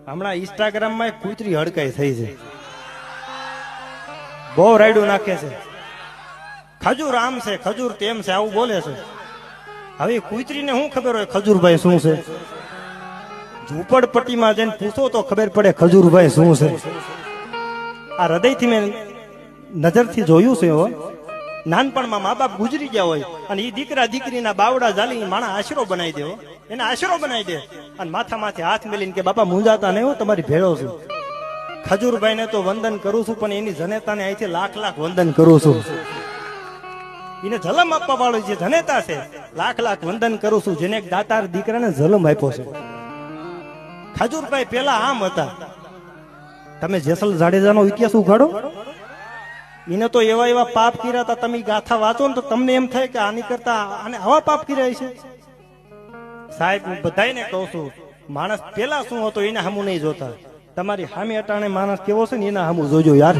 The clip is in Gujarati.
હમણાં ઇન્સ્ટાગ્રામ માં કૂતરી હડકાઈ થઈ છે, બહુ રાયડું નાખે છે, ખજૂર આમ છે ખજૂર તેમ છે આવું બોલે છે. હવે કૂતરીને શું ખબર હોય ખજૂરભાઈ શું છે? ઝૂંપડપટ્ટીમાં જઈને પૂછો તો ખબર પડે ખજૂરભાઈ શું છે. આ હૃદયથી મેં નજરથી જોયું છે. હો નાનપણમાં મા બાપ ગુજરી ગયા હોય અને એ દીકરા દીકરીના બાવડા ઝાલી માણા આશરો બનાવી દે, એને આશરો બનાવી દે અને માથા માથે હાથ મેલીને કે બાપા મુંજાતા નહીં, હું તમારી ભેળો છું. ખજૂરભાઈ ને તો વંદન કરું છું, પણ એની જનેતાને અહીંથી લાખ લાખ વંદન કરું છું. એને જલમ આપવા વાળો જે જનેતા છે લાખ લાખ વંદન કરું છું, જેને દાતાર દીકરાને જલમ આપ્યો છે. ખજૂરભાઈ પેલા આમ હતા. તમે જેસલ જાડેજાનો ઇતિહાસ ઉઘાડો, એને તો એવા એવા પાપ કર્યા હતા. તમે ગાથા વાંચો ને તો તમને એમ થાય કે આની કરતા આને આવા પાપ કર્યા છે. સાહેબ હું બધાને કહું છું, માણસ પેલા શું હતો એને સામું નહીં જોતા. તમારી સામે અટાણે માણસ કેવો છે ને એના સામું જોજો યાર.